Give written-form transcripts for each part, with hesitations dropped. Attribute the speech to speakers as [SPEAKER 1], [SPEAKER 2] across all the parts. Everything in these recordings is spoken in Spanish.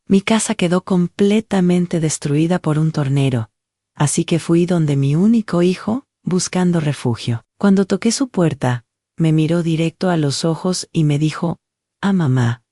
[SPEAKER 1] Mi casa quedó completamente destruida por un tornero, así que fui donde mi único hijo, buscando refugio. Cuando toqué su puerta, me miró directo a los ojos y me dijo: «Ah, mamá,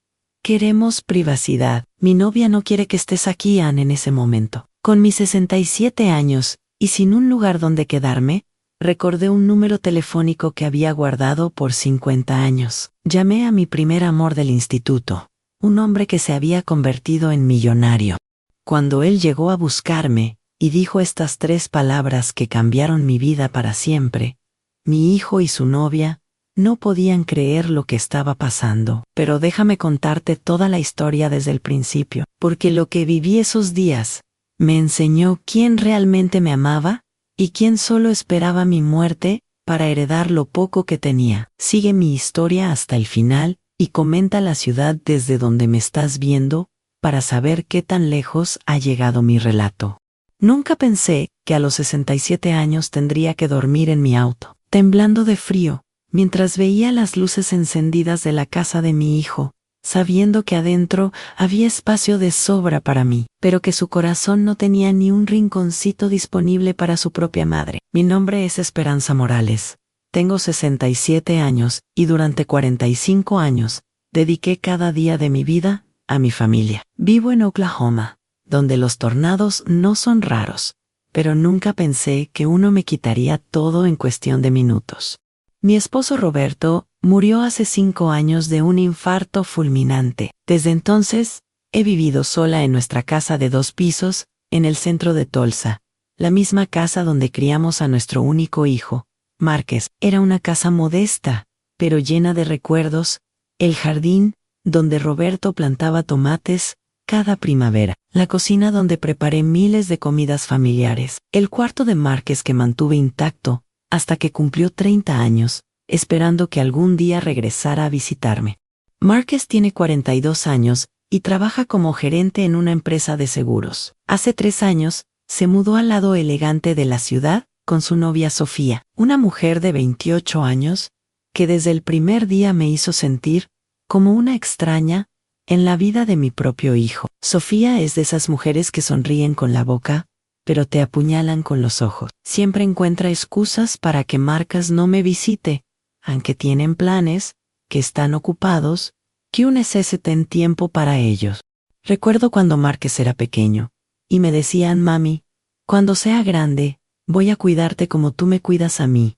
[SPEAKER 1] queremos privacidad. Mi novia no quiere que estés aquí, Ann». En ese momento, con mis 67 años, y sin un lugar donde quedarme, recordé un número telefónico que había guardado por 50 años. Llamé a mi primer amor del instituto, un hombre que se había convertido en millonario. Cuando él llegó a buscarme y dijo estas 3 palabras que cambiaron mi vida para siempre, mi hijo y su novia no podían creer lo que estaba pasando. Pero déjame contarte toda la historia desde el principio, porque lo que viví esos días me enseñó quién realmente me amaba y quién solo esperaba mi muerte para heredar lo poco que tenía. Sigue mi historia hasta el final y comenta la ciudad desde donde me estás viendo para saber qué tan lejos ha llegado mi relato. Nunca pensé que a los 67 años tendría que dormir en mi auto, temblando de frío, mientras veía las luces encendidas de la casa de mi hijo, sabiendo que adentro había espacio de sobra para mí, pero que su corazón no tenía ni un rinconcito disponible para su propia madre. Mi nombre es Esperanza Morales. Tengo 67 años y durante 45 años dediqué cada día de mi vida a mi familia. Vivo en Oklahoma, donde los tornados no son raros, pero nunca pensé que uno me quitaría todo en cuestión de minutos. Mi esposo Roberto murió hace 5 años de un infarto fulminante. Desde entonces, he vivido sola en nuestra casa de 2 pisos, en el centro de Tulsa, la misma casa donde criamos a nuestro único hijo, Márquez. Era una casa modesta, pero llena de recuerdos, el jardín donde Roberto plantaba tomates cada primavera, la cocina donde preparé miles de comidas familiares, el cuarto de Márquez que mantuve intacto hasta que cumplió 30 años, esperando que algún día regresara a visitarme. Márquez tiene 42 años y trabaja como gerente en una empresa de seguros. Hace 3 años, se mudó al lado elegante de la ciudad con su novia Sofía, una mujer de 28 años, que desde el primer día me hizo sentir como una extraña en la vida de mi propio hijo. Sofía es de esas mujeres que sonríen con la boca, pero te apuñalan con los ojos. Siempre encuentra excusas para que Márquez no me visite, aunque tienen planes, que están ocupados, que un necesiten tiempo para ellos. Recuerdo cuando Márquez era pequeño, y me decían: «Mami, cuando sea grande, voy a cuidarte como tú me cuidas a mí».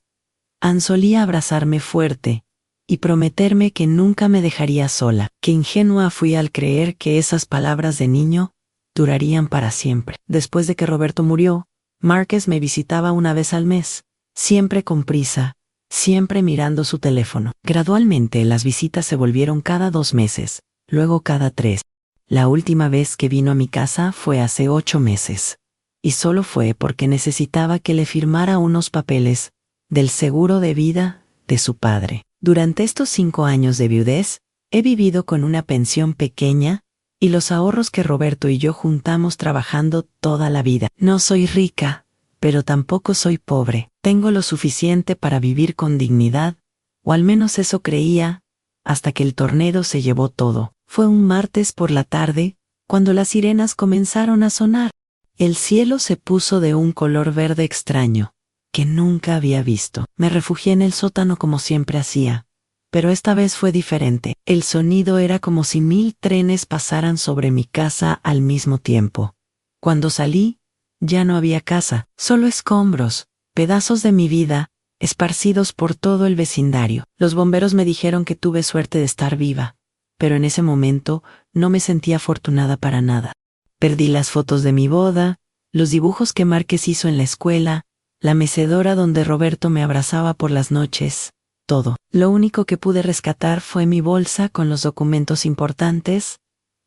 [SPEAKER 1] Ann solía abrazarme fuerte y prometerme que nunca me dejaría sola. Qué ingenua fui al creer que esas palabras de niño durarían para siempre. Después de que Roberto murió, Márquez me visitaba una vez al mes, siempre con prisa, siempre mirando su teléfono. Gradualmente las visitas se volvieron cada 2 meses, luego cada 3. La última vez que vino a mi casa fue hace 8 meses, y solo fue porque necesitaba que le firmara unos papeles del seguro de vida de su padre. Durante estos 5 años de viudez, he vivido con una pensión pequeña y los ahorros que Roberto y yo juntamos trabajando toda la vida. No soy rica, pero tampoco soy pobre. Tengo lo suficiente para vivir con dignidad, o al menos eso creía, hasta que el tornado se llevó todo. Fue un martes por la tarde, cuando las sirenas comenzaron a sonar. El cielo se puso de un color verde extraño, que nunca había visto. Me refugié en el sótano como siempre hacía, pero esta vez fue diferente. El sonido era como si 1000 trenes pasaran sobre mi casa al mismo tiempo. Cuando salí, ya no había casa, solo escombros, pedazos de mi vida, esparcidos por todo el vecindario. Los bomberos me dijeron que tuve suerte de estar viva, pero en ese momento no me sentía afortunada para nada. Perdí las fotos de mi boda, los dibujos que Márquez hizo en la escuela, la mecedora donde Roberto me abrazaba por las noches, todo. Lo único que pude rescatar fue mi bolsa con los documentos importantes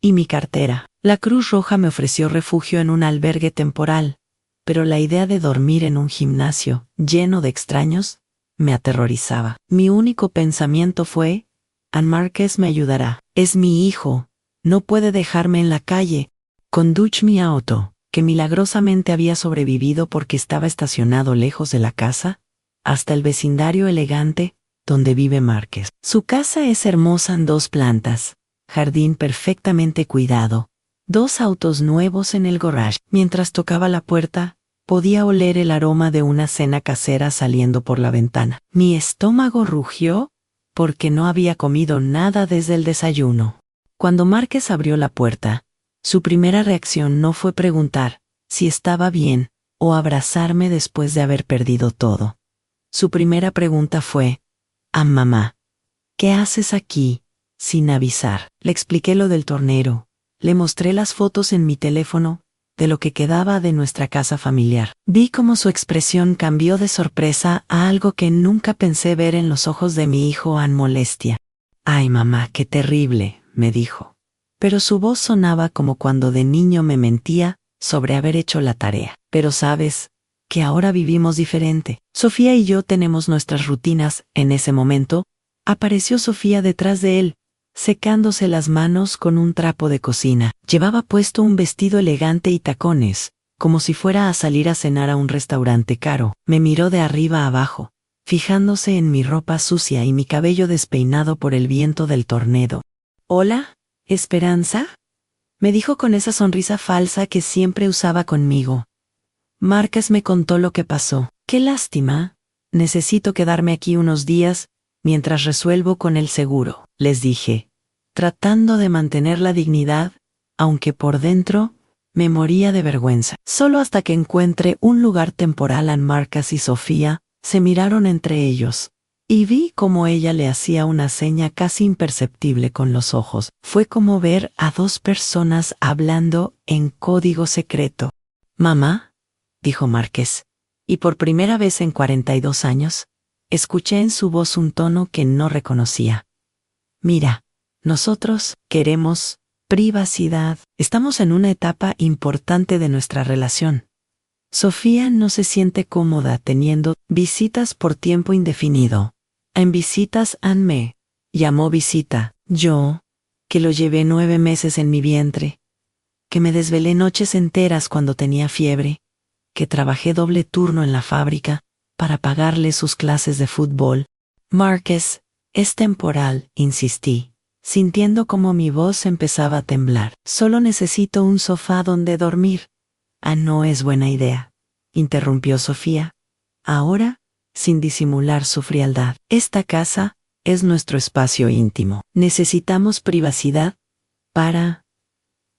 [SPEAKER 1] y mi cartera. La Cruz Roja me ofreció refugio en un albergue temporal, pero la idea de dormir en un gimnasio lleno de extraños me aterrorizaba. Mi único pensamiento fue: Ann Márquez me ayudará. Es mi hijo, no puede dejarme en la calle. Conduch mi auto, que milagrosamente había sobrevivido porque estaba estacionado lejos de la casa, hasta el vecindario elegante donde vive Márquez. Su casa es hermosa en 2 plantas, jardín perfectamente cuidado, 2 autos nuevos en el garage. Mientras tocaba la puerta, podía oler el aroma de una cena casera saliendo por la ventana. Mi estómago rugió porque no había comido nada desde el desayuno. Cuando Márquez abrió la puerta, su primera reacción no fue preguntar si estaba bien o abrazarme después de haber perdido todo. Su primera pregunta fue: mamá, ¿qué haces aquí sin avisar? Le expliqué lo del tornero, le mostré las fotos en mi teléfono de lo que quedaba de nuestra casa familiar. Vi cómo su expresión cambió de sorpresa a algo que nunca pensé ver en los ojos de mi hijo en molestia. Ay, mamá, qué terrible, me dijo. Pero su voz sonaba como cuando de niño me mentía sobre haber hecho la tarea. Pero sabes que ahora vivimos diferente. Sofía y yo tenemos nuestras rutinas. En ese momento, apareció Sofía detrás de él, secándose las manos con un trapo de cocina. Llevaba puesto un vestido elegante y tacones, como si fuera a salir a cenar a un restaurante caro. Me miró de arriba a abajo, fijándose en mi ropa sucia y mi cabello despeinado por el viento del tornado. «Hola, Esperanza», me dijo con esa sonrisa falsa que siempre usaba conmigo. Márquez me contó lo que pasó. «Qué lástima. Necesito quedarme aquí unos días mientras resuelvo con el seguro», les dije, tratando de mantener la dignidad, aunque por dentro me moría de vergüenza. Solo hasta que encuentre un lugar temporal. Márquez y Sofía se miraron entre ellos, y vi cómo ella le hacía una seña casi imperceptible con los ojos. Fue como ver a 2 personas hablando en código secreto. «Mamá», dijo Márquez, y por primera vez en 42 años, escuché en su voz un tono que no reconocía. «Mira, nosotros queremos privacidad. Estamos en una etapa importante de nuestra relación. Sofía no se siente cómoda teniendo visitas por tiempo indefinido. En visitas me llamó visita. Yo, que lo llevé 9 meses en mi vientre, que me desvelé noches enteras cuando tenía fiebre, que trabajé doble turno en la fábrica para pagarle sus clases de fútbol. Márquez, es temporal», insistí, sintiendo como mi voz empezaba a temblar. «Solo necesito un sofá donde dormir». «No es buena idea», interrumpió Sofía, ahora sin disimular su frialdad. «Esta casa es nuestro espacio íntimo. Necesitamos privacidad para...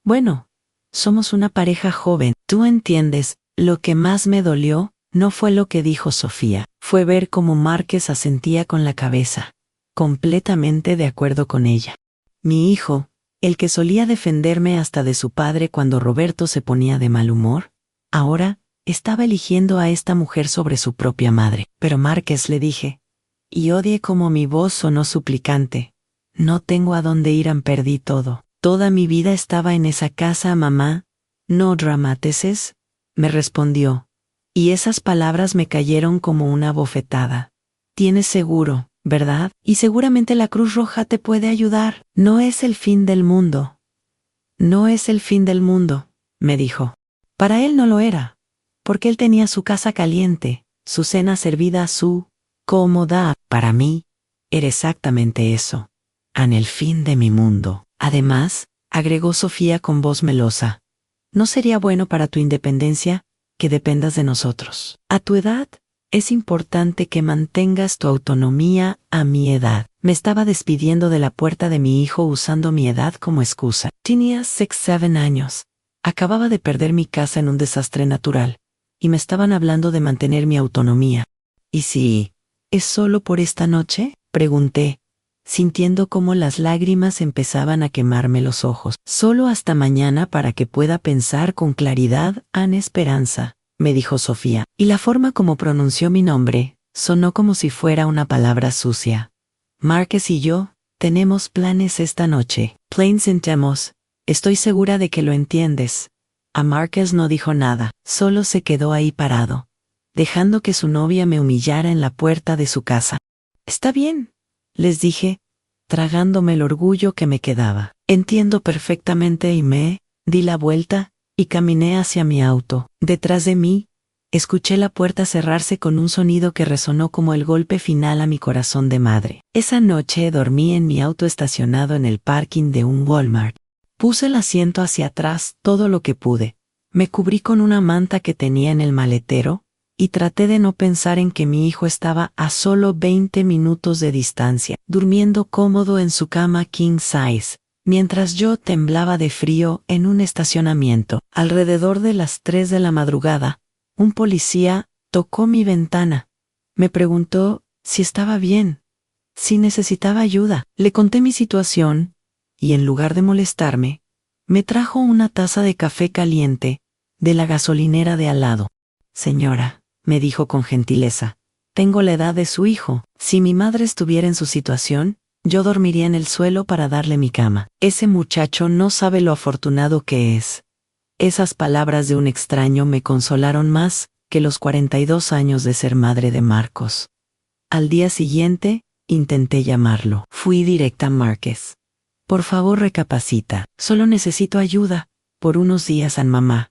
[SPEAKER 1] Bueno, somos una pareja joven. Tú entiendes». Lo que más me dolió no fue lo que dijo Sofía, fue ver cómo Márquez asentía con la cabeza, completamente de acuerdo con ella. Mi hijo, el que solía defenderme hasta de su padre cuando Roberto se ponía de mal humor, ahora estaba eligiendo a esta mujer sobre su propia madre. «Pero Márquez», le dije, y odié cómo mi voz sonó suplicante, «no tengo a dónde ir. Perdí todo. Toda mi vida estaba en esa casa, mamá. No dramatices», me respondió, y esas palabras me cayeron como una bofetada. «Tienes seguro, ¿verdad? Y seguramente la Cruz Roja te puede ayudar. No es el fin del mundo». «No es el fin del mundo», me dijo. Para él no lo era, porque él tenía su casa caliente, su cena servida a su cómoda. Para mí, era exactamente eso, el fin de mi mundo. Además, agregó Sofía con voz melosa, «no sería bueno para tu independencia que dependas de nosotros. A tu edad, es importante que mantengas tu autonomía. A mi edad». Me estaba despidiendo de la puerta de mi hijo usando mi edad como excusa. Tenía 6-7 años. Acababa de perder mi casa en un desastre natural, y me estaban hablando de mantener mi autonomía. «¿Y si es solo por esta noche?», pregunté, sintiendo cómo las lágrimas empezaban a quemarme los ojos. «Solo hasta mañana para que pueda pensar con claridad. Esperanza», me dijo Sofía, y la forma como pronunció mi nombre sonó como si fuera una palabra sucia. «Márquez y yo tenemos planes esta noche». «Planes intemos. Estoy segura de que lo entiendes». Márquez no dijo nada, solo se quedó ahí parado, dejando que su novia me humillara en la puerta de su casa. «Está bien», les dije, tragándome el orgullo que me quedaba. «Entiendo perfectamente», y me di la vuelta y caminé hacia mi auto. Detrás de mí, escuché la puerta cerrarse con un sonido que resonó como el golpe final a mi corazón de madre. Esa noche dormí en mi auto estacionado en el parking de un Walmart. Puse el asiento hacia atrás todo lo que pude. Me cubrí con una manta que tenía en el maletero y traté de no pensar en que mi hijo estaba a solo 20 minutos de distancia, durmiendo cómodo en su cama king size, mientras yo temblaba de frío en un estacionamiento. Alrededor de las 3 de la madrugada, un policía tocó mi ventana. Me preguntó si estaba bien, si necesitaba ayuda. Le conté mi situación y en lugar de molestarme, me trajo una taza de café caliente de la gasolinera de al lado. Señora, me dijo con gentileza, tengo la edad de su hijo. Si mi madre estuviera en su situación, yo dormiría en el suelo para darle mi cama. Ese muchacho no sabe lo afortunado que es. Esas palabras de un extraño me consolaron más que los 42 años de ser madre de Marcos. Al día siguiente, intenté llamarlo. Fui directa a Márquez. Por favor, recapacita. Solo necesito ayuda. Por unos días, mamá.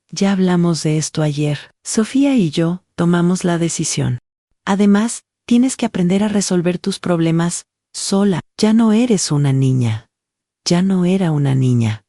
[SPEAKER 1] Ya hablamos de esto ayer. Sofía y yo tomamos la decisión. Además, tienes que aprender a resolver tus problemas sola. Ya no eres una niña. Ya no era una niña.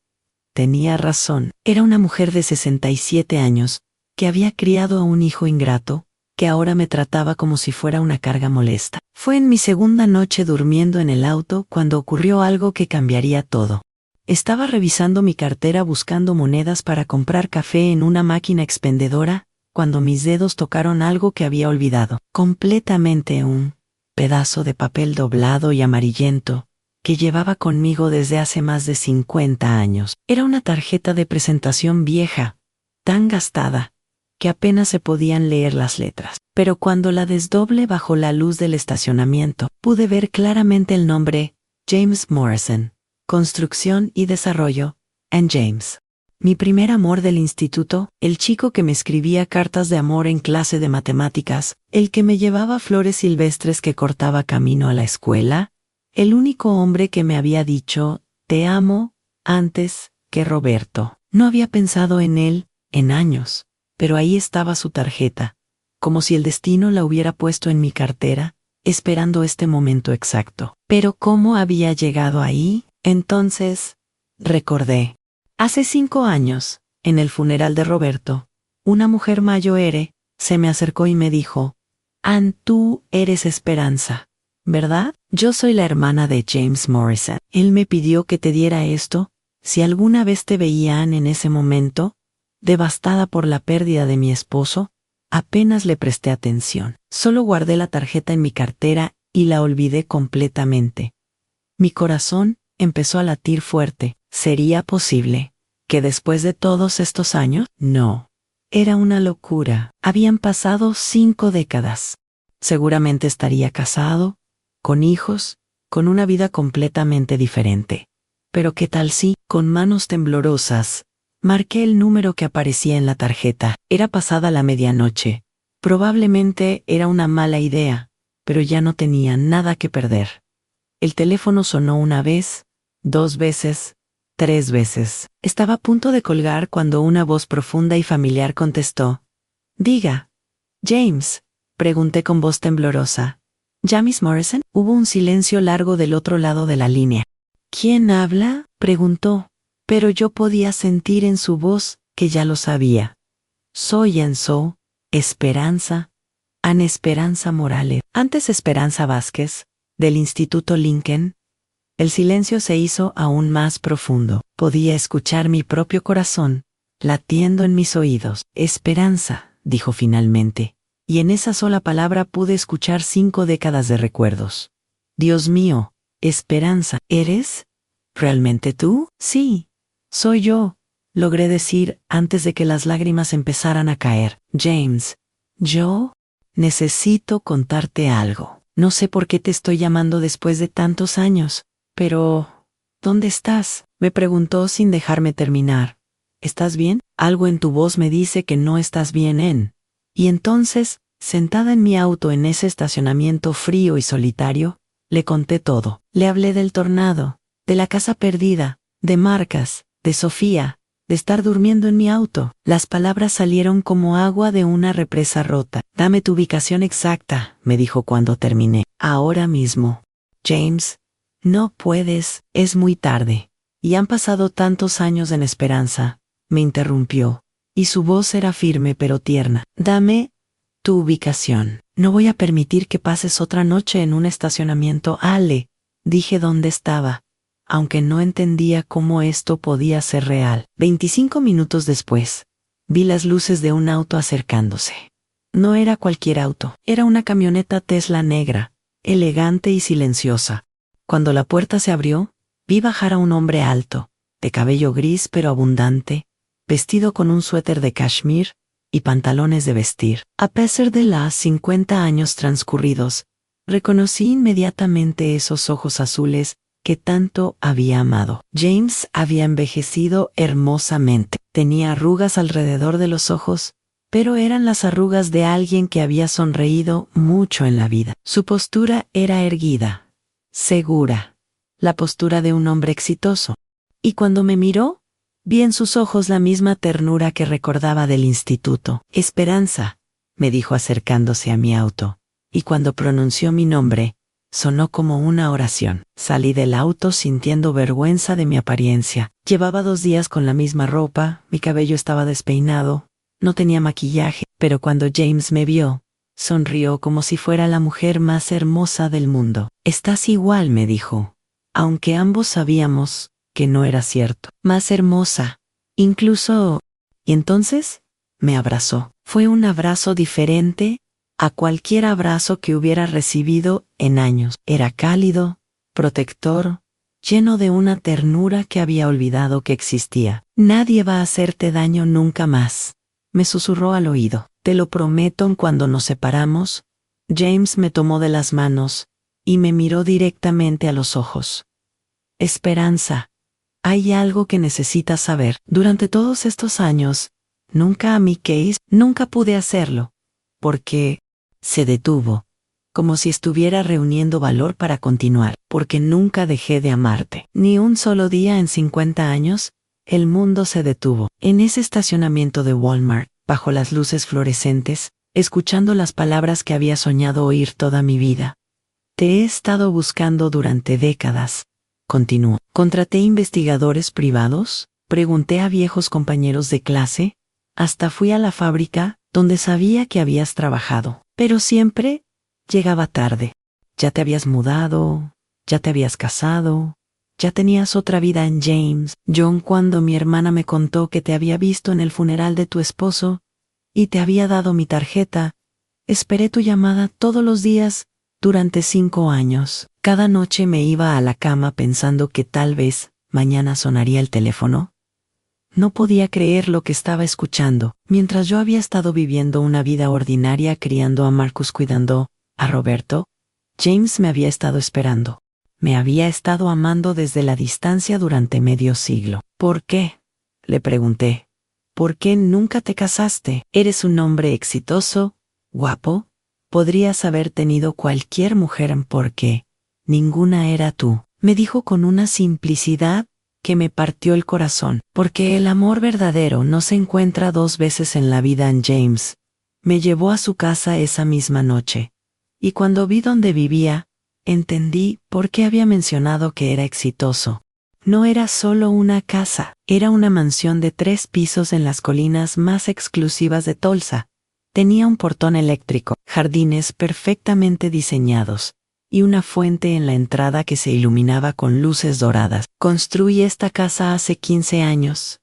[SPEAKER 1] Tenía razón. Era una mujer de 67 años, que había criado a un hijo ingrato, que ahora me trataba como si fuera una carga molesta. Fue en mi segunda noche durmiendo en el auto cuando ocurrió algo que cambiaría todo. Estaba revisando mi cartera buscando monedas para comprar café en una máquina expendedora, cuando mis dedos tocaron algo que había olvidado. Completamente un pedazo de papel doblado y amarillento, que llevaba conmigo desde hace más de 50 años. Era una tarjeta de presentación vieja, tan gastada, que apenas se podían leer las letras. Pero cuando la desdoblé bajo la luz del estacionamiento, pude ver claramente el nombre, James Morrison, Construcción y Desarrollo, and James. Mi primer amor del instituto, el chico que me escribía cartas de amor en clase de matemáticas, el que me llevaba flores silvestres que cortaba camino a la escuela, el único hombre que me había dicho, te amo, antes que Roberto. No había pensado en él en años, pero ahí estaba su tarjeta, como si el destino la hubiera puesto en mi cartera, esperando este momento exacto. Pero ¿cómo había llegado ahí? Entonces, recordé. Hace 5 años, en el funeral de Roberto, una mujer mayor se me acercó y me dijo, Ann, tú eres Esperanza, ¿verdad? Yo soy la hermana de James Morrison. Él me pidió que te diera esto, si alguna vez te veían en ese momento, devastada por la pérdida de mi esposo, apenas le presté atención. Solo guardé la tarjeta en mi cartera y la olvidé completamente. Mi corazón empezó a latir fuerte. ¿Sería posible que después de todos estos años? No. Era una locura. Habían pasado 5 décadas. Seguramente estaría casado, con hijos, con una vida completamente diferente. Pero ¿qué tal si, con manos temblorosas, marqué el número que aparecía en la tarjeta? Era pasada la medianoche. Probablemente era una mala idea, pero ya no tenía nada que perder. El teléfono sonó 1 vez, 2 veces, 3 veces. Estaba a punto de colgar cuando una voz profunda y familiar contestó. Diga. James, pregunté con voz temblorosa. ¿James Morrison? Hubo un silencio largo del otro lado de la línea. ¿Quién habla? Preguntó, pero yo podía sentir en su voz que ya lo sabía. Soy Enzo, Esperanza, Ana Esperanza Morales. Antes Esperanza Vázquez, del Instituto Lincoln. El silencio se hizo aún más profundo. Podía escuchar mi propio corazón, latiendo en mis oídos. Esperanza, dijo finalmente, y en esa sola palabra pude escuchar 5 décadas de recuerdos. Dios mío, Esperanza, ¿eres? ¿Realmente tú? Sí, soy yo, logré decir antes de que las lágrimas empezaran a caer. James, ¿yo? Necesito contarte algo. No sé por qué te estoy llamando después de tantos años. Pero, ¿dónde estás? Me preguntó sin dejarme terminar. ¿Estás bien? Algo en tu voz me dice que no estás bien. Y entonces, sentada en mi auto en ese estacionamiento frío y solitario, le conté todo. Le hablé del tornado, de la casa perdida, de Marcas, de Sofía, de estar durmiendo en mi auto. Las palabras salieron como agua de una represa rota. Dame tu ubicación exacta, me dijo cuando terminé. Ahora mismo. James. No puedes, es muy tarde. Y han pasado tantos años en esperanza, me interrumpió, y su voz era firme pero tierna. Dame tu ubicación. No voy a permitir que pases otra noche en un estacionamiento. Ale, dije dónde estaba, aunque no entendía cómo esto podía ser real. 25 minutos después, vi las luces de un auto acercándose. No era cualquier auto, era una camioneta Tesla negra, elegante y silenciosa. Cuando la puerta se abrió, vi bajar a un hombre alto, de cabello gris pero abundante, vestido con un suéter de cashmere y pantalones de vestir. A pesar de los 50 años transcurridos, reconocí inmediatamente esos ojos azules que tanto había amado. James había envejecido hermosamente. Tenía arrugas alrededor de los ojos, pero eran las arrugas de alguien que había sonreído mucho en la vida. Su postura era erguida, segura, la postura de un hombre exitoso. Y cuando me miró, vi en sus ojos la misma ternura que recordaba del instituto. Esperanza, me dijo acercándose a mi auto, y cuando pronunció mi nombre, sonó como una oración. Salí del auto sintiendo vergüenza de mi apariencia. Llevaba 2 días con la misma ropa, mi cabello estaba despeinado, no tenía maquillaje, pero cuando James me vio, sonrió como si fuera la mujer más hermosa del mundo. Estás igual, me dijo, aunque ambos sabíamos que no era cierto. Más hermosa, incluso... Y entonces me abrazó. Fue un abrazo diferente a cualquier abrazo que hubiera recibido en años. Era cálido, protector, lleno de una ternura que había olvidado que existía. Nadie va a hacerte daño nunca más, me susurró al oído. Te lo prometo. Cuando nos separamos, James me tomó de las manos y me miró directamente a los ojos. Esperanza, hay algo que necesitas saber. Durante todos estos años, nunca amé Case, nunca pude hacerlo, porque se detuvo, como si estuviera reuniendo valor para continuar, porque nunca dejé de amarte. Ni un solo día en 50 años, el mundo se detuvo. En ese estacionamiento de Walmart, bajo las luces fluorescentes, escuchando las palabras que había soñado oír toda mi vida. Te he estado buscando durante décadas. Continuó. Contraté investigadores privados, pregunté a viejos compañeros de clase, hasta fui a la fábrica donde sabía que habías trabajado. Pero siempre llegaba tarde. Ya te habías mudado, ya te habías casado, ya tenías otra vida en James. John, cuando mi hermana me contó que te había visto en el funeral de tu esposo y te había dado mi tarjeta, esperé tu llamada todos los días durante 5 años. Cada noche me iba a la cama pensando que tal vez mañana sonaría el teléfono. No podía creer lo que estaba escuchando. Mientras yo había estado viviendo una vida ordinaria criando a Marcus, cuidando a Roberto, James me había estado esperando. Me había estado amando desde la distancia durante medio siglo. ¿Por qué?, le pregunté. ¿Por qué nunca te casaste? Eres un hombre exitoso, guapo. Podrías haber tenido cualquier mujer porque ninguna era tú, me dijo con una simplicidad que me partió el corazón. Porque el amor verdadero no se encuentra 2 veces en la vida. En James me llevó a su casa esa misma noche, y cuando vi dónde vivía, entendí por qué había mencionado que era exitoso. No era solo una casa, era una mansión de 3 pisos en las colinas más exclusivas de Tulsa. Tenía un portón eléctrico, jardines perfectamente diseñados, y una fuente en la entrada que se iluminaba con luces doradas. Construí esta casa hace 15 años,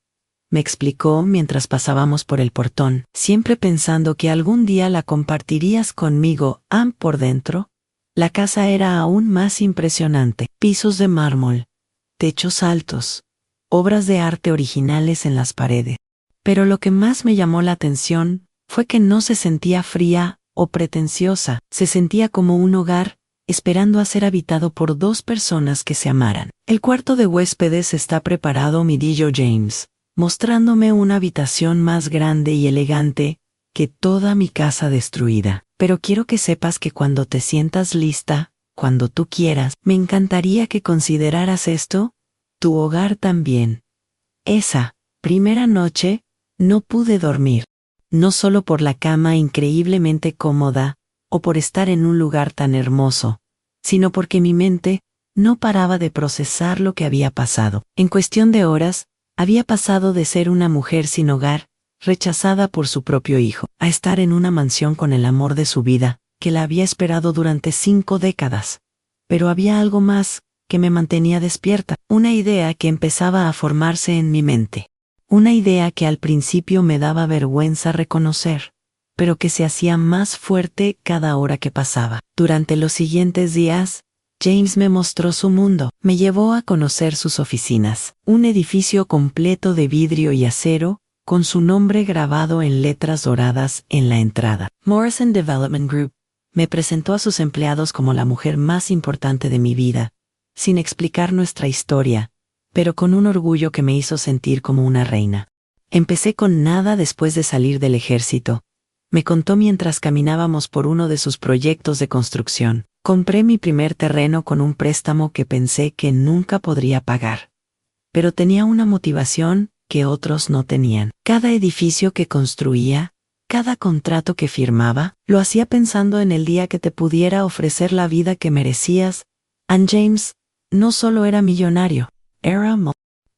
[SPEAKER 1] me explicó mientras pasábamos por el portón, siempre pensando que algún día la compartirías conmigo. Por dentro, la casa era aún más impresionante. Pisos de mármol, techos altos, obras de arte originales en las paredes. Pero lo que más me llamó la atención fue que no se sentía fría o pretenciosa, se sentía como un hogar, esperando a ser habitado por 2 personas que se amaran. El cuarto de huéspedes está preparado, me dijo James, mostrándome una habitación más grande y elegante que toda mi casa destruida. Pero quiero que sepas que cuando te sientas lista, cuando tú quieras, me encantaría que consideraras esto tu hogar también. Esa primera noche no pude dormir. No solo por la cama increíblemente cómoda, o por estar en un lugar tan hermoso, sino porque mi mente No paraba de procesar lo que había pasado. En cuestión de horas, había pasado de ser una mujer sin hogar, rechazada por su propio hijo, a estar en una mansión con el amor de su vida, que la había esperado durante 5 décadas. Pero había algo más que me mantenía despierta, una idea que empezaba a formarse en mi mente. Una idea que al principio me daba vergüenza reconocer, pero que se hacía más fuerte cada hora que pasaba. Durante los siguientes días, James me mostró su mundo, me llevó a conocer sus oficinas, un edificio completo de vidrio y acero, con su nombre grabado en letras doradas en la entrada. Morrison Development Group me presentó a sus empleados como la mujer más importante de mi vida, sin explicar nuestra historia, pero con un orgullo que me hizo sentir como una reina. Empecé con nada después de salir del ejército. Me contó mientras caminábamos por uno de sus proyectos de construcción. Compré mi primer terreno con un préstamo que pensé que nunca podría pagar. Pero tenía una motivación que otros no tenían. Cada edificio que construía, cada contrato que firmaba, lo hacía pensando en el día que te pudiera ofrecer la vida que merecías. And James no solo era millonario,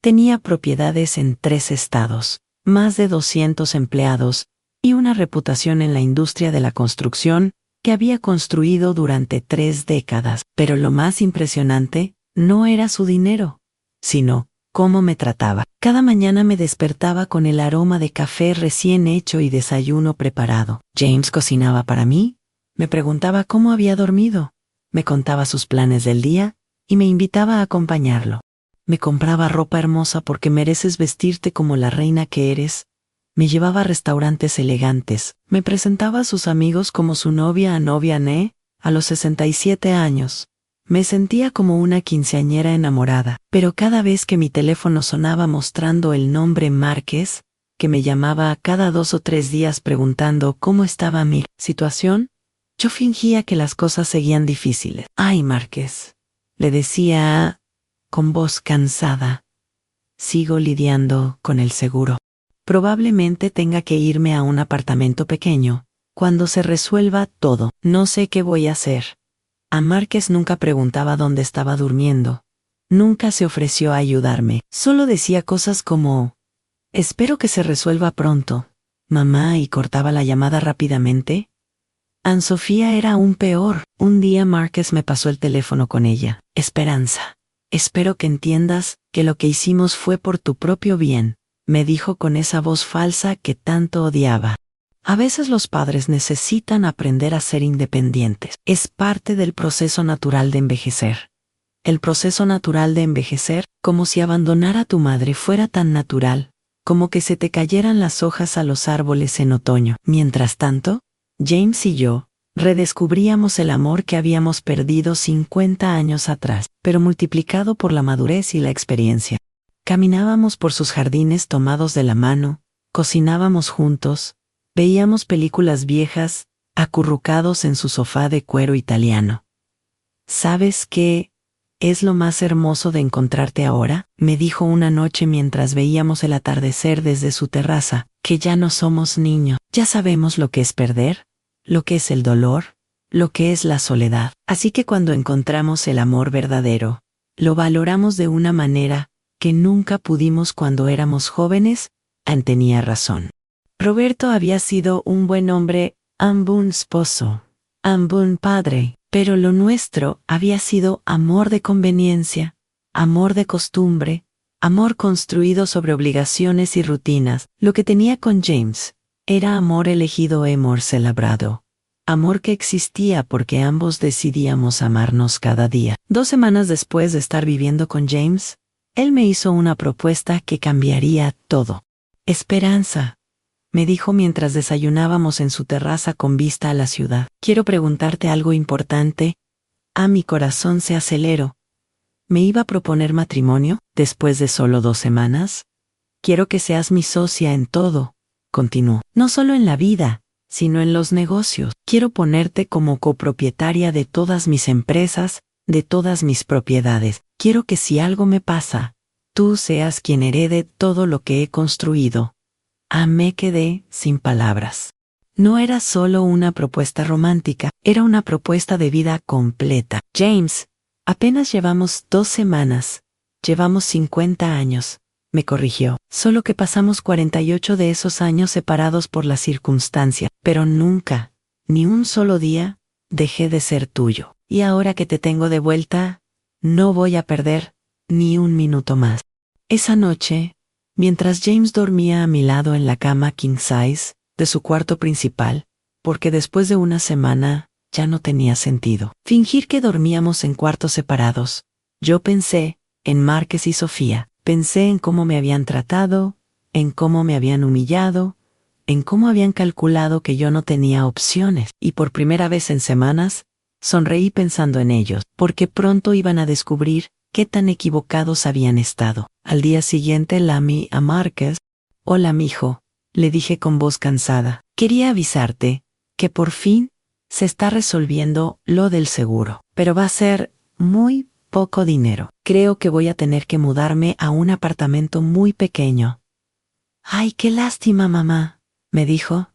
[SPEAKER 1] tenía propiedades en 3 estados, más de 200 empleados y una reputación en la industria de la construcción que había construido durante 3 décadas. Pero lo más impresionante no era su dinero, sino cómo me trataba. Cada mañana me despertaba con el aroma de café recién hecho y desayuno preparado. James cocinaba para mí, me preguntaba cómo había dormido, me contaba sus planes del día y me invitaba a acompañarlo. Me compraba ropa hermosa porque mereces vestirte como la reina que eres. Me llevaba a restaurantes elegantes. Me presentaba a sus amigos como su novia a los 67 años. Me sentía como una quinceañera enamorada. Pero cada vez que mi teléfono sonaba mostrando el nombre Márquez, que me llamaba cada 2 o 3 días preguntando cómo estaba mi situación, yo fingía que las cosas seguían difíciles. Ay, Márquez, le decía con voz cansada, sigo lidiando con el seguro. Probablemente tenga que irme a un apartamento pequeño, cuando se resuelva todo. No sé qué voy a hacer. A Márquez nunca preguntaba dónde estaba durmiendo. Nunca se ofreció a ayudarme. Solo decía cosas como, espero que se resuelva pronto, mamá, y cortaba la llamada rápidamente. Anne-Sofía era aún peor. Un día Márquez me pasó el teléfono con ella. Esperanza, espero que entiendas que lo que hicimos fue por tu propio bien, me dijo con esa voz falsa que tanto odiaba. A veces los padres necesitan aprender a ser independientes. Es parte del proceso natural de envejecer. El proceso natural de envejecer, como si abandonar a tu madre fuera tan natural, como que se te cayeran las hojas a los árboles en otoño. Mientras tanto, James y yo redescubríamos el amor que habíamos perdido 50 años atrás, pero multiplicado por la madurez y la experiencia. Caminábamos por sus jardines tomados de la mano, cocinábamos juntos, veíamos películas viejas, acurrucados en su sofá de cuero italiano. ¿Sabes qué es lo más hermoso de encontrarte ahora?, me dijo una noche mientras veíamos el atardecer desde su terraza, que ya no somos niños, ya sabemos lo que es perder, lo que es el dolor, lo que es la soledad. Así que cuando encontramos el amor verdadero, lo valoramos de una manera que nunca pudimos cuando éramos jóvenes. Anne tenía razón. Roberto había sido un buen hombre, un buen esposo, un buen padre, pero lo nuestro había sido amor de conveniencia, amor de costumbre, amor construido sobre obligaciones y rutinas. Lo que tenía con James era amor elegido, amor celebrado, amor que existía porque ambos decidíamos amarnos cada día. 2 semanas después de estar viviendo con James, él me hizo una propuesta que cambiaría todo. Esperanza, me dijo mientras desayunábamos en su terraza con vista a la ciudad. Quiero preguntarte algo importante. Mi corazón se aceleró. ¿Me iba a proponer matrimonio después de solo 2 semanas? Quiero que seas mi socia en todo, continuó. No solo en la vida, sino en los negocios. Quiero ponerte como copropietaria de todas mis empresas, de todas mis propiedades. Quiero que si algo me pasa, tú seas quien herede todo lo que he construido. Me quedé sin palabras. No era solo una propuesta romántica, era una propuesta de vida completa. James Apenas llevamos 2 semanas. Llevamos 50 años, me corrigió. Solo que pasamos 48 de esos años separados por la circunstancia, pero nunca, ni un solo día, dejé de ser tuyo. Y ahora que te tengo de vuelta, no voy a perder ni un minuto más. Esa noche, mientras James dormía a mi lado en la cama king size de su cuarto principal, porque después de una semana ya no tenía sentido fingir que dormíamos en cuartos separados, yo pensé en Márquez y Sofía. Pensé en cómo me habían tratado, en cómo me habían humillado, en cómo habían calculado que yo no tenía opciones, y por primera vez en semanas, sonreí pensando en ellos, porque pronto iban a descubrir qué tan equivocados habían estado. Al día siguiente llamé a Márquez. Hola, mijo, le dije con voz cansada. Quería avisarte que por fin se está resolviendo lo del seguro, pero va a ser muy poco dinero. Creo que voy a tener que mudarme a un apartamento muy pequeño. Ay, qué lástima, mamá, me dijo,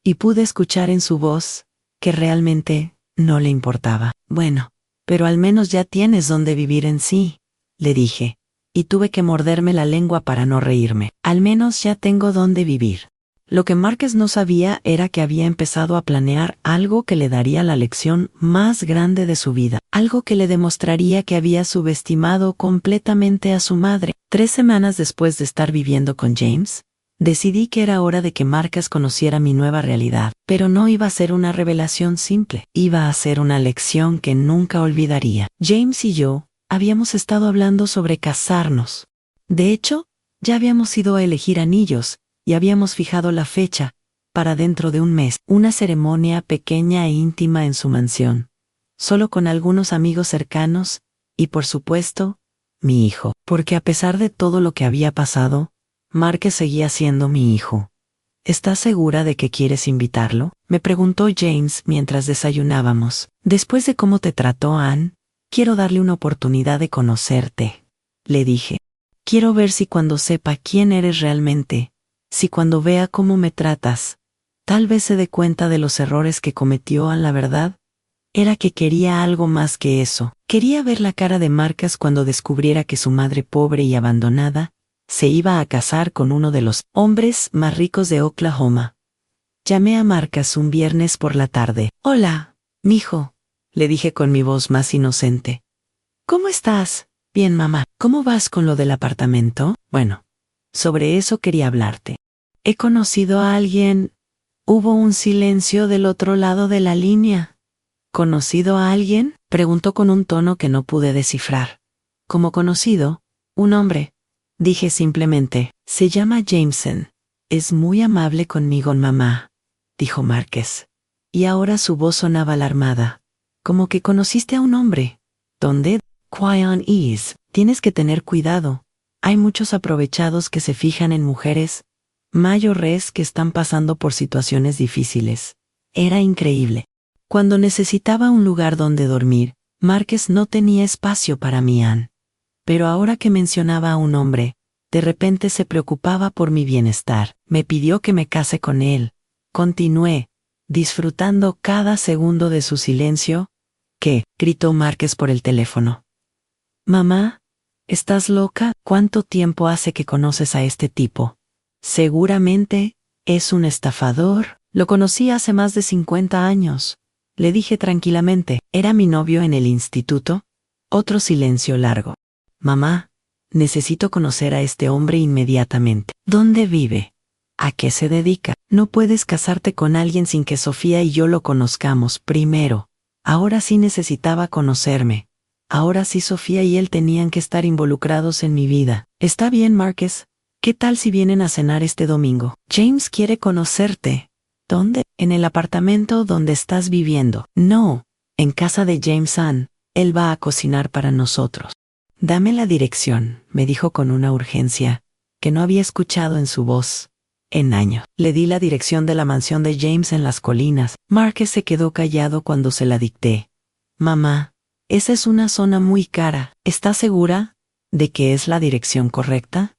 [SPEAKER 1] y pude escuchar en su voz que realmente no le importaba. Bueno, pero al menos ya tienes dónde vivir en sí, le dije, y tuve que morderme la lengua para no reírme. Al menos ya tengo dónde vivir. Lo que Márquez no sabía era que había empezado a planear algo que le daría la lección más grande de su vida, algo que le demostraría que había subestimado completamente a su madre. 3 semanas después de estar viviendo con James, decidí que era hora de que Márquez conociera mi nueva realidad, pero no iba a ser una revelación simple, iba a ser una lección que nunca olvidaría. James y yo habíamos estado hablando sobre casarnos. De hecho, ya habíamos ido a elegir anillos, y habíamos fijado la fecha, para dentro de un mes, una ceremonia pequeña e íntima en su mansión, solo con algunos amigos cercanos, y por supuesto, mi hijo, porque a pesar de todo lo que había pasado, Márquez seguía siendo mi hijo. ¿Estás segura de que quieres invitarlo?, me preguntó James mientras desayunábamos. Después de cómo te trató Anne, quiero darle una oportunidad de conocerte, le dije. Quiero ver si cuando sepa quién eres realmente, si cuando vea cómo me tratas, tal vez se dé cuenta de los errores que cometió. La verdad era que quería algo más que eso. Quería ver la cara de Márquez cuando descubriera que su madre pobre y abandonada se iba a casar con uno de los hombres más ricos de Oklahoma. Llamé a Márquez un viernes por la tarde. Hola, mijo, le dije con mi voz más inocente. ¿Cómo estás? Bien, mamá. ¿Cómo vas con lo del apartamento? Bueno, sobre eso quería hablarte. He conocido a alguien. Hubo un silencio del otro lado de la línea. ¿Conocido a alguien?, preguntó con un tono que no pude descifrar. Como conocido, un hombre. Dije simplemente, se llama Jameson. Es muy amable conmigo, mamá, dijo Márquez. Y ahora su voz sonaba alarmada. Como que conociste a un hombre. ¿Dónde? Quiet Ease. Tienes que tener cuidado. Hay muchos aprovechados que se fijan en mujeres mayores que están pasando por situaciones difíciles. Era increíble. Cuando necesitaba un lugar donde dormir, Márquez no tenía espacio para mí, Anne. Pero ahora que mencionaba a un hombre, de repente se preocupaba por mi bienestar. Me pidió que me case con él. Continué, disfrutando cada segundo de su silencio. ¿Qué?, gritó Márquez por el teléfono. Mamá, ¿estás loca? ¿Cuánto tiempo hace que conoces a este tipo? Seguramente es un estafador. Lo conocí hace más de 50 años. Le dije tranquilamente. ¿Era mi novio en el instituto? Otro silencio largo. Mamá, necesito conocer a este hombre inmediatamente. ¿Dónde vive? ¿A qué se dedica? No puedes casarte con alguien sin que Sofía y yo lo conozcamos primero. Ahora sí necesitaba conocerme. Ahora sí Sofía y él tenían que estar involucrados en mi vida. Está bien, Márquez. ¿Qué tal si vienen a cenar este domingo? James quiere conocerte. ¿Dónde? En el apartamento donde estás viviendo. No, en casa de James, Anne. Él va a cocinar para nosotros. Dame la dirección, me dijo con una urgencia que no había escuchado en su voz en años. Le di la dirección de la mansión de James en las colinas. Márquez se quedó callado cuando se la dicté. Mamá, esa es una zona muy cara. ¿Estás segura de que es la dirección correcta?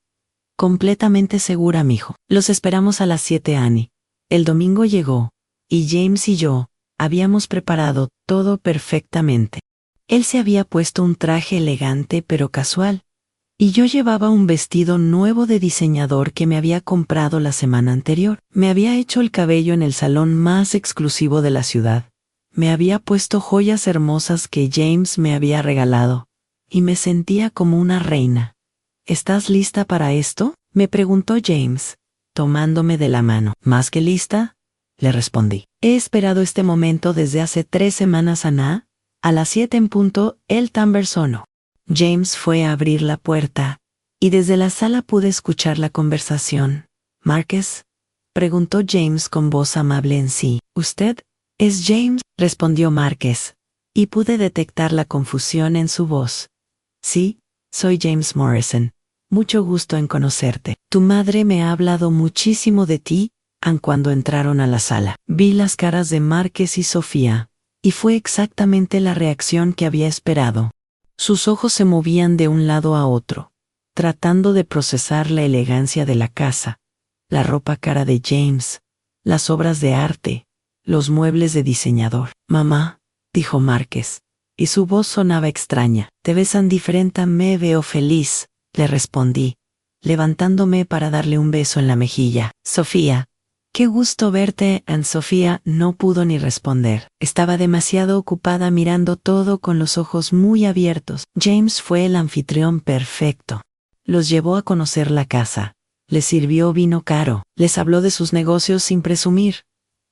[SPEAKER 1] Completamente segura, mijo. Los esperamos a las 7, Annie. El domingo llegó, y James y yo habíamos preparado todo perfectamente. Él se había puesto un traje elegante pero casual, y yo llevaba un vestido nuevo de diseñador que me había comprado la semana anterior. Me había hecho el cabello en el salón más exclusivo de la ciudad. Me había puesto joyas hermosas que James me había regalado, y me sentía como una reina. ¿Estás lista para esto?, me preguntó James, tomándome de la mano. ¿Más que lista?, le respondí. He esperado este momento desde hace 3 semanas, Ana. A las 7 en punto, el timbre sonó. James fue a abrir la puerta, y desde la sala pude escuchar la conversación. ¿Marcus?, preguntó James con voz amable en sí. ¿Usted es James?, respondió Marcus, y pude detectar la confusión en su voz. Sí, soy James Morrison. Mucho gusto en conocerte. Tu madre me ha hablado muchísimo de ti, cuando entraron a la sala. Vi las caras de Marcus y Sofía, y fue exactamente la reacción que había esperado. Sus ojos se movían de un lado a otro, tratando de procesar la elegancia de la casa, la ropa cara de James, las obras de arte, los muebles de diseñador. Mamá, dijo Marcus, y su voz sonaba extraña. Te ves tan diferente. Me veo feliz, le respondí, levantándome para darle un beso en la mejilla. Sofía, qué gusto verte. Sofía no pudo ni responder. Estaba demasiado ocupada mirando todo con los ojos muy abiertos. James fue el anfitrión perfecto. Los llevó a conocer la casa. Les sirvió vino caro. Les habló de sus negocios sin presumir,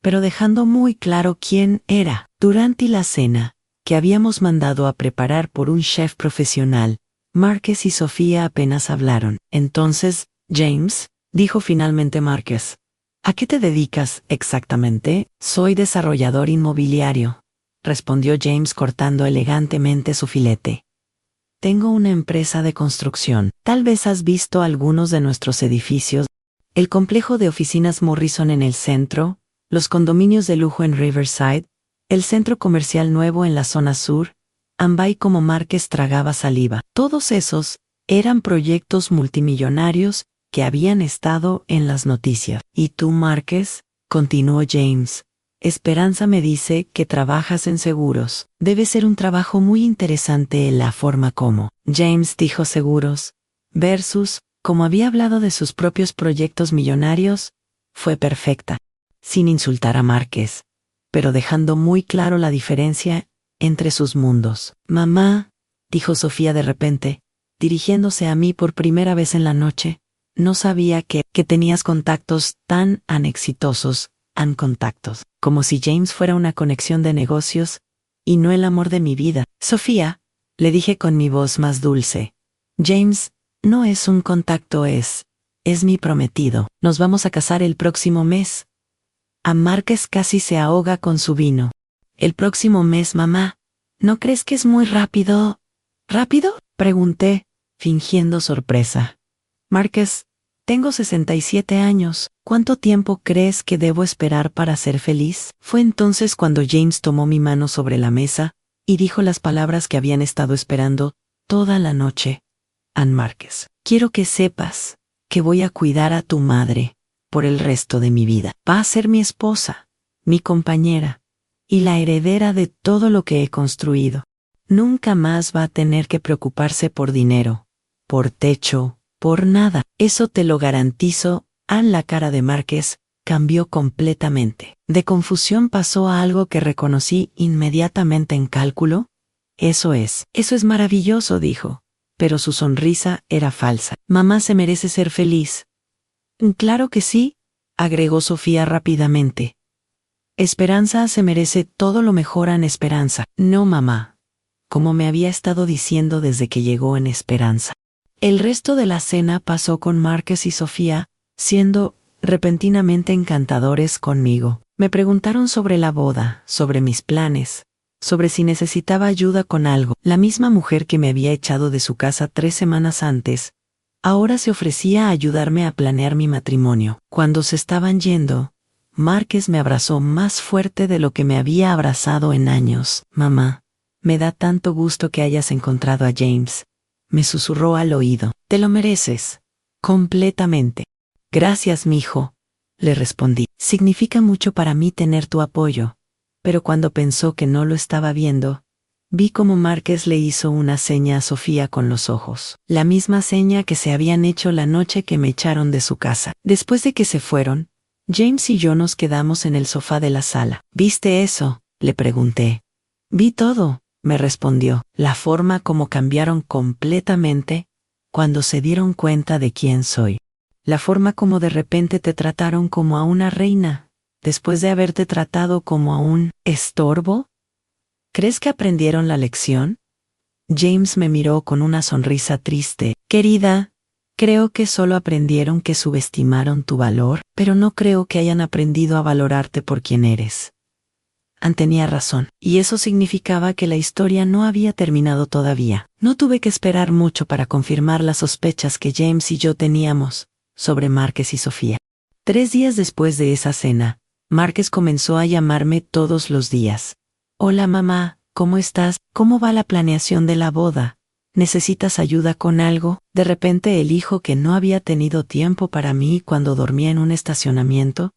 [SPEAKER 1] pero dejando muy claro quién era. Durante la cena, que habíamos mandado a preparar por un chef profesional, Marcus y Sofía apenas hablaron. Entonces, James, dijo finalmente Marcus, ¿a qué te dedicas exactamente? Soy desarrollador inmobiliario, respondió James cortando elegantemente su filete. Tengo una empresa de construcción. Tal vez has visto algunos de nuestros edificios. El complejo de oficinas Morrison en el centro, los condominios de lujo en Riverside, el centro comercial nuevo en la zona sur. Ambay como Marcus tragaba saliva. Todos esos eran proyectos multimillonarios que habían estado en las noticias. ¿Y tú, Marcus?, continuó James. Esperanza me dice que trabajas en seguros. Debe ser un trabajo muy interesante la forma como. James dijo seguros, versus, como había hablado de sus propios proyectos millonarios, fue perfecta, sin insultar a Marcus, pero dejando muy claro la diferencia entre sus mundos. Mamá, dijo Sofía de repente, dirigiéndose a mí por primera vez en la noche, no sabía que tenías contactos tan exitosos, contactos, como si James fuera una conexión de negocios, y no el amor de mi vida. Sofía, le dije con mi voz más dulce, James no es un contacto, es mi prometido. Nos vamos a casar el próximo mes. A Marcus casi se ahoga con su vino. El próximo mes, mamá. ¿No crees que es muy rápido? ¿Rápido?, pregunté, fingiendo sorpresa. Marcus, tengo 67 años. ¿Cuánto tiempo crees que debo esperar para ser feliz? Fue entonces cuando James tomó mi mano sobre la mesa y dijo las palabras que habían estado esperando toda la noche. Marcus, quiero que sepas que voy a cuidar a tu madre por el resto de mi vida. Va a ser mi esposa, mi compañera, y la heredera de todo lo que he construido. Nunca más va a tener que preocuparse por dinero, por techo, por nada. Eso te lo garantizo. La cara de Marcus cambió completamente. De confusión pasó a algo que reconocí inmediatamente en cálculo. Eso es maravilloso, dijo, pero su sonrisa era falsa. Mamá se merece ser feliz. Claro que sí, agregó Sofía rápidamente. Esperanza se merece todo lo mejor. Esperanza. No, mamá. Como me había estado diciendo desde que llegó en Esperanza. El resto de la cena pasó con Marcus y Sofía, siendo repentinamente encantadores conmigo. Me preguntaron sobre la boda, sobre mis planes, sobre si necesitaba ayuda con algo. La misma mujer que me había echado de su casa 3 semanas antes, ahora se ofrecía a ayudarme a planear mi matrimonio. Cuando se estaban yendo, Marcus me abrazó más fuerte de lo que me había abrazado en años. Mamá, me da tanto gusto que hayas encontrado a James, me susurró al oído. Te lo mereces, completamente. Gracias, mijo, le respondí. Significa mucho para mí tener tu apoyo, pero cuando pensó que no lo estaba viendo, Vi cómo Márquez le hizo una seña a Sofía con los ojos, la misma seña que se habían hecho la noche que me echaron de su casa. Después de que se fueron, James y yo nos quedamos en el sofá de la sala. ¿Viste eso?, le pregunté. Vi todo, me respondió, la forma como cambiaron completamente cuando se dieron cuenta de quién soy. La forma como de repente te trataron como a una reina, después de haberte tratado como a un estorbo. ¿Crees que aprendieron la lección? James me miró con una sonrisa triste. Querida, creo que solo aprendieron que subestimaron tu valor, pero no creo que hayan aprendido a valorarte por quien eres. Ann tenía razón, y eso significaba que la historia no había terminado todavía. No tuve que esperar mucho para confirmar las sospechas que James y yo teníamos sobre Márquez y Sofía. 3 días después de esa cena, Márquez comenzó a llamarme todos los días. Hola mamá, ¿cómo estás? ¿Cómo va la planeación de la boda? ¿Necesitas ayuda con algo? De repente el hijo que no había tenido tiempo para mí cuando dormía en un estacionamiento,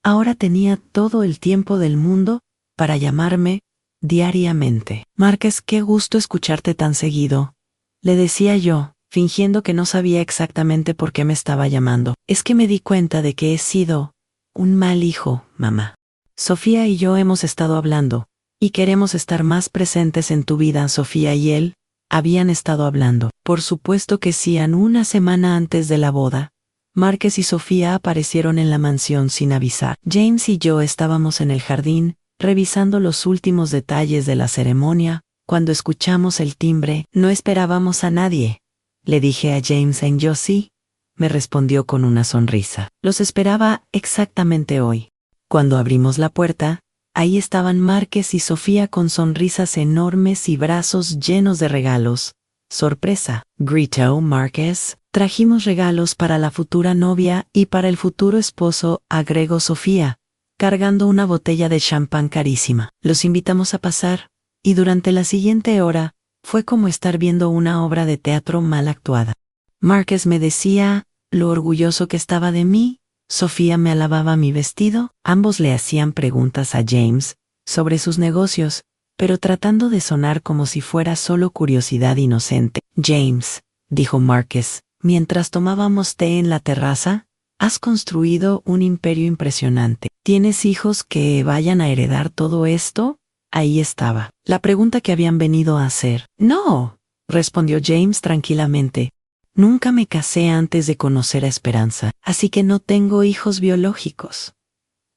[SPEAKER 1] ahora tenía todo el tiempo del mundo para llamarme diariamente. Márquez, qué gusto escucharte tan seguido, le decía yo, fingiendo que no sabía exactamente por qué me estaba llamando. Es que me di cuenta de que he sido un mal hijo, mamá. Sofía y yo hemos estado hablando, y queremos estar más presentes en tu vida. Sofía y él habían estado hablando. Por supuesto que sí. Una semana antes de la boda, Márquez y Sofía aparecieron en la mansión sin avisar. James y yo estábamos en el jardín, revisando los últimos detalles de la ceremonia, cuando escuchamos el timbre. No esperábamos a nadie, le dije a James. En yo sí, me respondió con una sonrisa. Los esperaba exactamente hoy. Cuando abrimos la puerta, ahí estaban Márquez y Sofía con sonrisas enormes y brazos llenos de regalos. Sorpresa, gritó Márquez. Trajimos regalos para la futura novia y para el futuro esposo, agregó Sofía, cargando una botella de champán carísima. Los invitamos a pasar, y durante la siguiente hora, fue como estar viendo una obra de teatro mal actuada. Márquez me decía lo orgulloso que estaba de mí, Sofía me alababa mi vestido, ambos le hacían preguntas a James sobre sus negocios, pero tratando de sonar como si fuera solo curiosidad inocente. James, dijo Márquez, mientras tomábamos té en la terraza, has construido un imperio impresionante. ¿Tienes hijos que vayan a heredar todo esto? Ahí estaba la pregunta que habían venido a hacer. No, respondió James tranquilamente. Nunca me casé antes de conocer a Esperanza, así que no tengo hijos biológicos.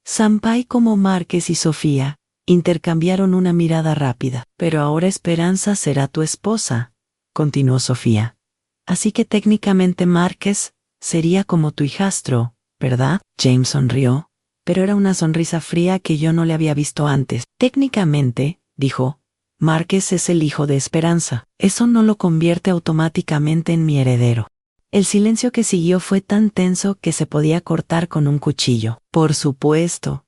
[SPEAKER 1] Sampai como Márquez y Sofía intercambiaron una mirada rápida. Pero ahora Esperanza será tu esposa, continuó Sofía. Así que técnicamente Márquez sería como tu hijastro, ¿verdad? James sonrió, pero era una sonrisa fría que yo no le había visto antes. Técnicamente, dijo, Márquez es el hijo de Esperanza. Eso no lo convierte automáticamente en mi heredero. El silencio que siguió fue tan tenso que se podía cortar con un cuchillo. Por supuesto,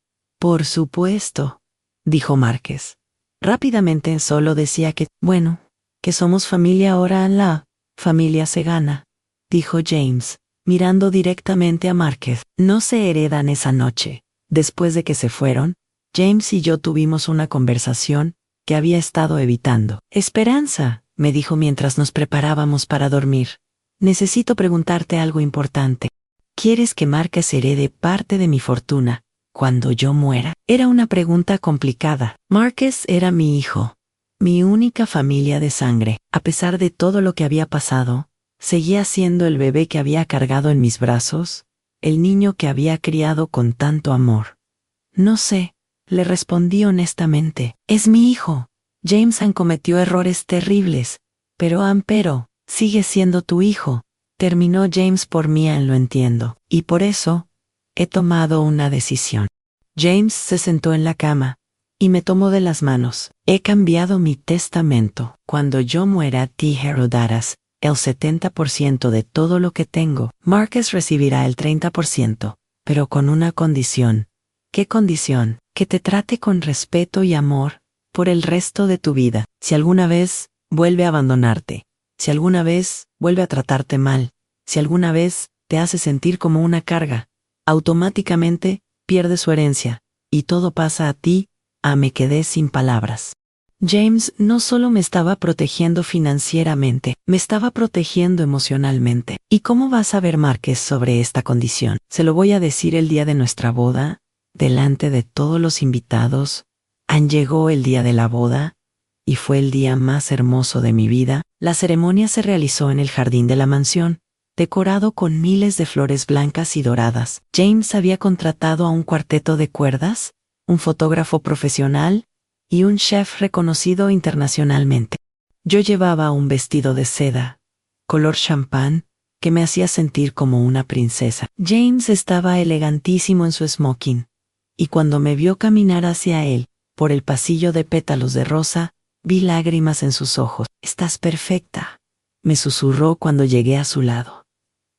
[SPEAKER 1] dijo Márquez. Rápidamente solo decía que, bueno, que somos familia ahora. La familia se gana, dijo James, mirando directamente a Márquez. No se heredan esa noche. Después de que se fueron, James y yo tuvimos una conversación que había estado evitando. Esperanza, me dijo mientras nos preparábamos para dormir. Necesito preguntarte algo importante. ¿Quieres que Márquez herede parte de mi fortuna cuando yo muera? Era una pregunta complicada. Márquez era mi hijo, mi única familia de sangre. A pesar de todo lo que había pasado, seguía siendo el bebé que había cargado en mis brazos, el niño que había criado con tanto amor. No sé, le respondí honestamente. Es mi hijo. James cometió errores terribles, pero sigue siendo tu hijo. Terminó James por mí. Lo entiendo. Y por eso, he tomado una decisión. James se sentó en la cama y me tomó de las manos. He cambiado mi testamento. Cuando yo muera, tú heredarás el 70% de todo lo que tengo. Márquez recibirá el 30%, pero con una condición. ¿Qué condición? Que te trate con respeto y amor por el resto de tu vida. Si alguna vez vuelve a abandonarte, si alguna vez vuelve a tratarte mal, si alguna vez te hace sentir como una carga, automáticamente pierde su herencia, y todo pasa a ti. Me quedé sin palabras. James no solo me estaba protegiendo financieramente, me estaba protegiendo emocionalmente. ¿Y cómo va a saber Márquez sobre esta condición? Se lo voy a decir el día de nuestra boda, delante de todos los invitados. Llegó el día de la boda, y fue el día más hermoso de mi vida. La ceremonia se realizó en el jardín de la mansión, decorado con miles de flores blancas y doradas. James había contratado a un cuarteto de cuerdas, un fotógrafo profesional y un chef reconocido internacionalmente. Yo llevaba un vestido de seda, color champán, que me hacía sentir como una princesa. James estaba elegantísimo en su smoking, y cuando me vio caminar hacia él, por el pasillo de pétalos de rosa, vi lágrimas en sus ojos. «Estás perfecta», me susurró cuando llegué a su lado.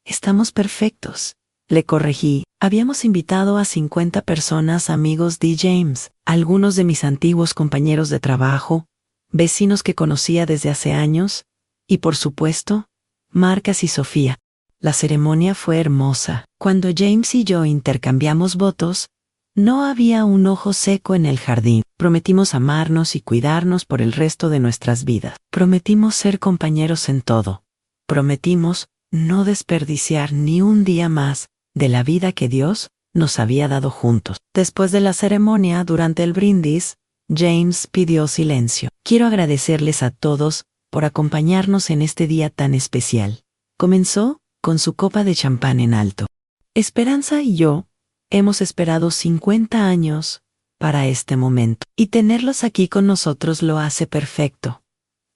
[SPEAKER 1] «Estamos perfectos», le corregí. Habíamos invitado a 50 personas amigos de James, algunos de mis antiguos compañeros de trabajo, vecinos que conocía desde hace años, y por supuesto, Marcus y Sofía. La ceremonia fue hermosa. Cuando James y yo intercambiamos votos, no había un ojo seco en el jardín. Prometimos amarnos y cuidarnos por el resto de nuestras vidas. Prometimos ser compañeros en todo. Prometimos no desperdiciar ni un día más de la vida que Dios nos había dado juntos. Después de la ceremonia, durante el brindis, James pidió silencio. «Quiero agradecerles a todos por acompañarnos en este día tan especial». Comenzó con su copa de champán en alto. «Esperanza y yo hemos esperado 50 años para este momento, y tenerlos aquí con nosotros lo hace perfecto».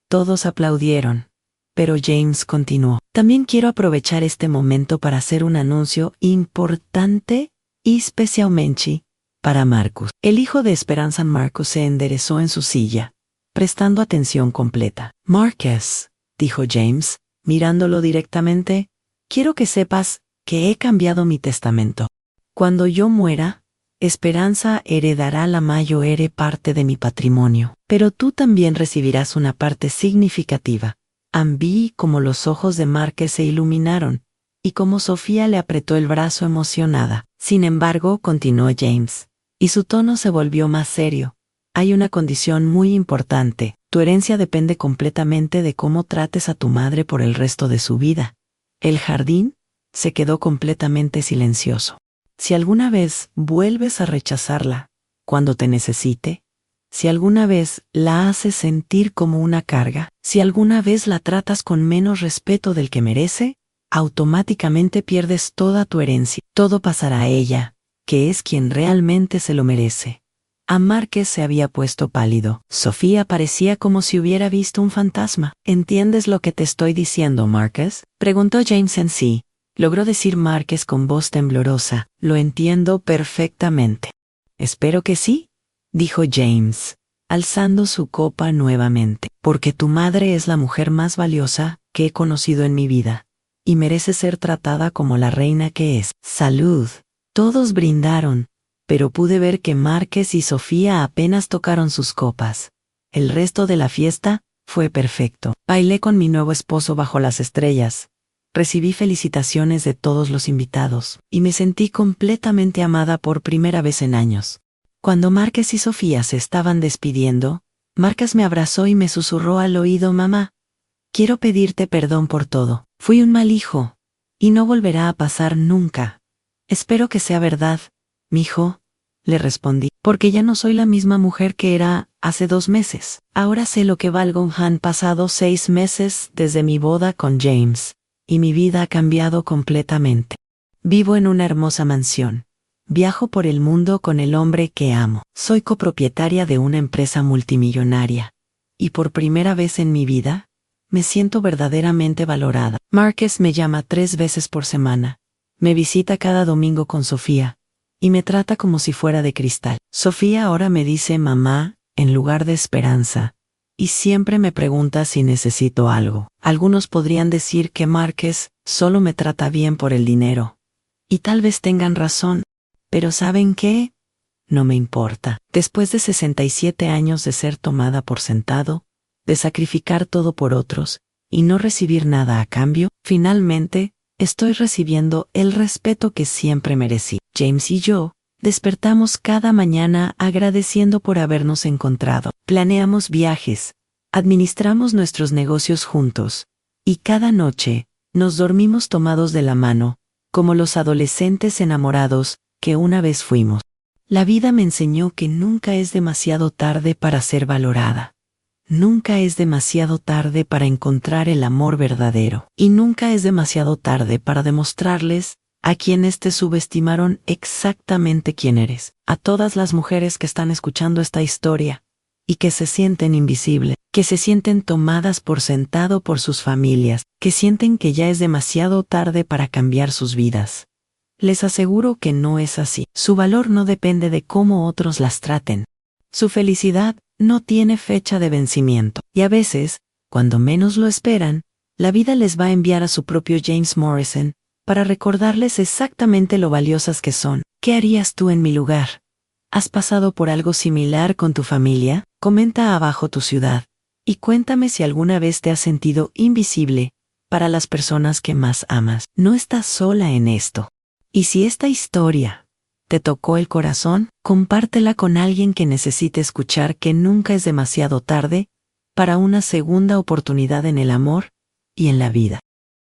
[SPEAKER 1] Todos aplaudieron. Pero James continuó. «También quiero aprovechar este momento para hacer un anuncio importante y especialmente para Marcus». El hijo de Esperanza, Marcus, se enderezó en su silla, prestando atención completa. «Marcus», dijo James, mirándolo directamente, «quiero que sepas que he cambiado mi testamento. Cuando yo muera, Esperanza heredará la mayor parte de mi patrimonio, pero tú también recibirás una parte significativa». Vi como los ojos de Marcus se iluminaron, y como Sofía le apretó el brazo emocionada. «Sin embargo», continuó James, y su tono se volvió más serio, «hay una condición muy importante. Tu herencia depende completamente de cómo trates a tu madre por el resto de su vida». El jardín se quedó completamente silencioso. «Si alguna vez vuelves a rechazarla, cuando te necesite, si alguna vez la haces sentir como una carga, si alguna vez la tratas con menos respeto del que merece, automáticamente pierdes toda tu herencia. Todo pasará a ella, que es quien realmente se lo merece». A Marcus se había puesto pálido. Sofía parecía como si hubiera visto un fantasma. «¿Entiendes lo que te estoy diciendo, Marcus?», preguntó James en sí. Logró decir Marcus con voz temblorosa. «Lo entiendo perfectamente». «Espero que sí», dijo James, alzando su copa nuevamente. «Porque tu madre es la mujer más valiosa que he conocido en mi vida, y merece ser tratada como la reina que es». «Salud». Todos brindaron, pero pude ver que Marcus y Sofía apenas tocaron sus copas. El resto de la fiesta fue perfecto. Bailé con mi nuevo esposo bajo las estrellas. Recibí felicitaciones de todos los invitados, y me sentí completamente amada por primera vez en años. Cuando Marcus y Sofía se estaban despidiendo, Marcus me abrazó y me susurró al oído: «Mamá, quiero pedirte perdón por todo. Fui un mal hijo, y no volverá a pasar nunca». «Espero que sea verdad, mijo», le respondí, «porque ya no soy la misma mujer que era hace 2 meses. Ahora sé lo que valgo». Han pasado 6 meses desde mi boda con James, y mi vida ha cambiado completamente. Vivo en una hermosa mansión. Viajo por el mundo con el hombre que amo. Soy copropietaria de una empresa multimillonaria. Y por primera vez en mi vida, me siento verdaderamente valorada. Marcus me llama 3 veces por semana. Me visita cada domingo con Sofía, y me trata como si fuera de cristal. Sofía ahora me dice mamá en lugar de Esperanza, y siempre me pregunta si necesito algo. Algunos podrían decir que Marcus solo me trata bien por el dinero. Y tal vez tengan razón. Pero ¿saben qué? No me importa. Después de 67 años de ser tomada por sentado, de sacrificar todo por otros, y no recibir nada a cambio, finalmente, estoy recibiendo el respeto que siempre merecí. James y yo Despertamos cada mañana agradeciendo por habernos encontrado. Planeamos viajes, administramos nuestros negocios juntos, y cada noche nos dormimos tomados de la mano, como los adolescentes enamorados que una vez fuimos. La vida me enseñó que nunca es demasiado tarde para ser valorada. Nunca es demasiado tarde para encontrar el amor verdadero. Y nunca es demasiado tarde para demostrarles a quienes te subestimaron exactamente quién eres. A todas las mujeres que están escuchando esta historia y que se sienten invisibles, que se sienten tomadas por sentado por sus familias, que sienten que ya es demasiado tarde para cambiar sus vidas. Les aseguro que no es así. Su valor no depende de cómo otros las traten. Su felicidad no tiene fecha de vencimiento. Y a veces, cuando menos lo esperan, la vida les va a enviar a su propio James Morrison para recordarles exactamente lo valiosas que son. ¿Qué harías tú en mi lugar? ¿Has pasado por algo similar con tu familia? Comenta abajo tu ciudad. Y cuéntame si alguna vez te has sentido invisible para las personas que más amas. No estás sola en esto. Y si esta historia te tocó el corazón, compártela con alguien que necesite escuchar que nunca es demasiado tarde para una segunda oportunidad en el amor y en la vida.